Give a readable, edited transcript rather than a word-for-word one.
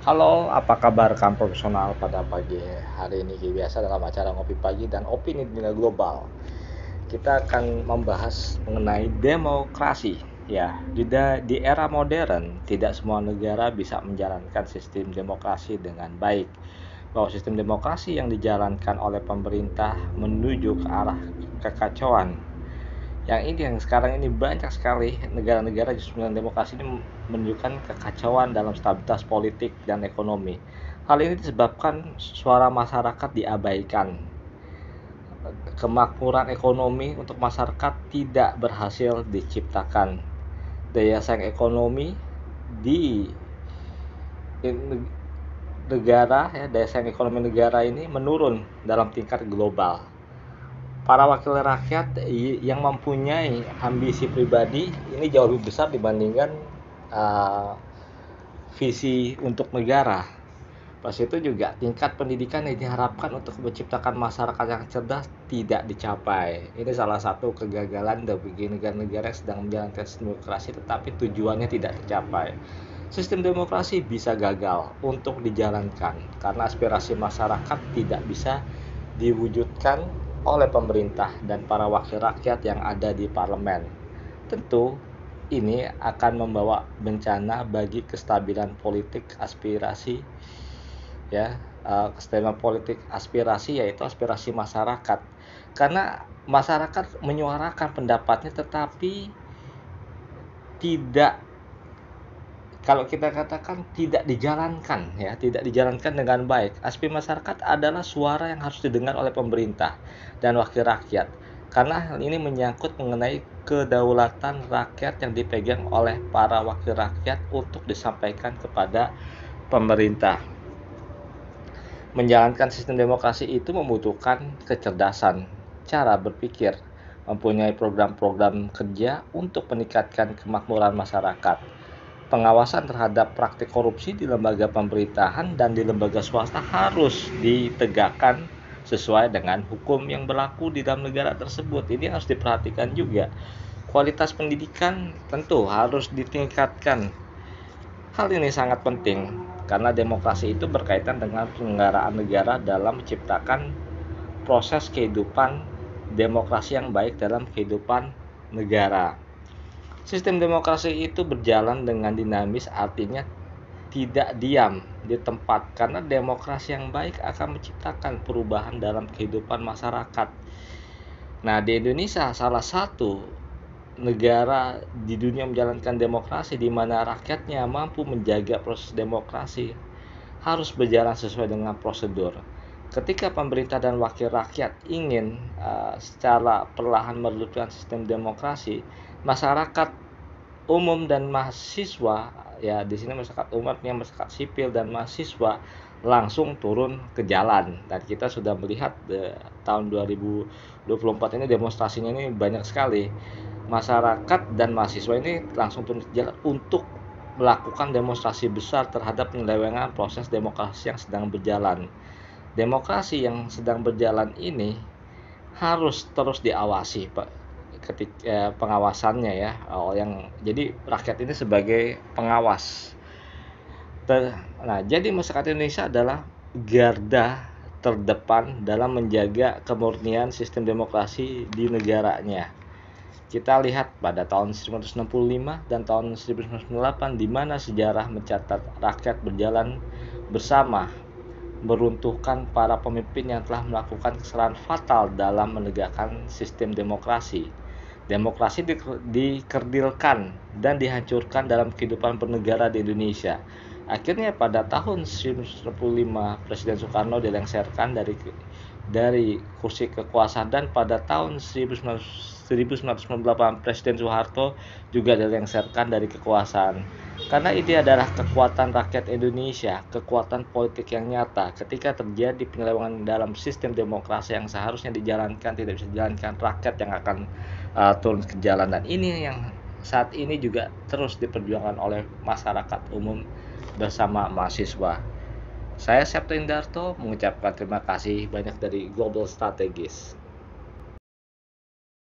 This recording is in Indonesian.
Halo, apa kabar kamu profesional pada pagi hari ini? Kayak biasa dalam acara ngopi pagi dan opini dunia global. Kita akan membahas mengenai demokrasi. Ya, di era modern, tidak semua negara bisa menjalankan sistem demokrasi dengan baik. Bahwa sistem demokrasi yang dijalankan oleh pemerintah menuju ke arah kekacauan. Yang sekarang ini banyak sekali negara-negara justru dengan demokrasi ini menunjukkan kekacauan dalam stabilitas politik dan ekonomi. Hal ini disebabkan suara masyarakat diabaikan. Kemakmuran ekonomi untuk masyarakat tidak berhasil diciptakan. Daya saing ekonomi di negara ya, daya saing ekonomi negara ini menurun dalam tingkat global. Para wakil rakyat yang mempunyai ambisi pribadi ini jauh lebih besar dibandingkan uh, visi untuk negara. Pas itu juga tingkat pendidikan yang diharapkan untuk menciptakan masyarakat yang cerdas tidak dicapai. Ini salah satu kegagalan bagi negara-negara yang sedang menjalankan sistem demokrasi tetapi tujuannya tidak tercapai. Sistem demokrasi bisa gagal untuk dijalankan karena aspirasi masyarakat tidak bisa diwujudkan oleh pemerintah dan para wakil rakyat yang ada di parlemen. Tentu ini akan membawa bencana bagi kestabilan politik aspirasi ya, kestabilan politik aspirasi yaitu aspirasi masyarakat. Karena masyarakat menyuarakan pendapatnya tetapi tidak, kalau kita katakan tidak dijalankan ya, tidak dijalankan dengan baik. Aspirasi masyarakat adalah suara yang harus didengar oleh pemerintah dan wakil rakyat. Karena hal ini menyangkut mengenai kedaulatan rakyat yang dipegang oleh para wakil rakyat untuk disampaikan kepada pemerintah. Menjalankan sistem demokrasi itu membutuhkan kecerdasan, cara berpikir, mempunyai program-program kerja untuk meningkatkan kemakmuran masyarakat. Pengawasan terhadap praktik korupsi di lembaga pemerintahan dan di lembaga swasta harus ditegakkan sesuai dengan hukum yang berlaku di dalam negara tersebut. Ini harus diperhatikan juga. Kualitas pendidikan tentu harus ditingkatkan. Hal ini sangat penting karena demokrasi itu berkaitan dengan penyelenggaraan negara dalam menciptakan proses kehidupan demokrasi yang baik dalam kehidupan negara. Sistem demokrasi itu berjalan dengan dinamis, artinya tidak diam di tempat, karena demokrasi yang baik akan menciptakan perubahan dalam kehidupan masyarakat. Nah, di Indonesia salah satu negara di dunia menjalankan demokrasi di mana rakyatnya mampu menjaga proses demokrasi harus berjalan sesuai dengan prosedur. Ketika pemerintah dan wakil rakyat ingin secara perlahan meredupkan sistem demokrasi, masyarakat umum dan mahasiswa ya, di sini masyarakat umum artinya masyarakat sipil dan mahasiswa langsung turun ke jalan, dan kita sudah melihat tahun 2024 ini demonstrasinya ini banyak sekali. Masyarakat dan mahasiswa ini langsung turun ke jalan untuk melakukan demonstrasi besar terhadap penyelewengan proses demokrasi yang sedang berjalan. Demokrasi yang sedang berjalan ini harus terus diawasi, Pak, ketika pengawasannya ya, yang jadi rakyat ini sebagai pengawas. Nah, jadi masyarakat Indonesia adalah garda terdepan dalam menjaga kemurnian sistem demokrasi di negaranya. Kita lihat pada tahun 1965 dan tahun 1998 di mana sejarah mencatat rakyat berjalan bersama meruntuhkan para pemimpin yang telah melakukan kesalahan fatal dalam menegakkan sistem demokrasi. Demokrasi dikerdilkan dan dihancurkan dalam kehidupan bernegara di Indonesia. Akhirnya pada tahun 1965 Presiden Soekarno dilengsarkan dari kursi kekuasaan, dan pada tahun 1998 Presiden Soeharto juga dilengsarkan dari kekuasaan. Karena ini adalah kekuatan rakyat Indonesia, kekuatan politik yang nyata. Ketika terjadi penyelewengan dalam sistem demokrasi yang seharusnya dijalankan tidak bisa dijalankan, rakyat yang akan turun ke jalan. Dan ini yang saat ini juga terus diperjuangkan oleh masyarakat umum bersama mahasiswa. Saya Septo Indarto mengucapkan terima kasih banyak dari Global Strategis.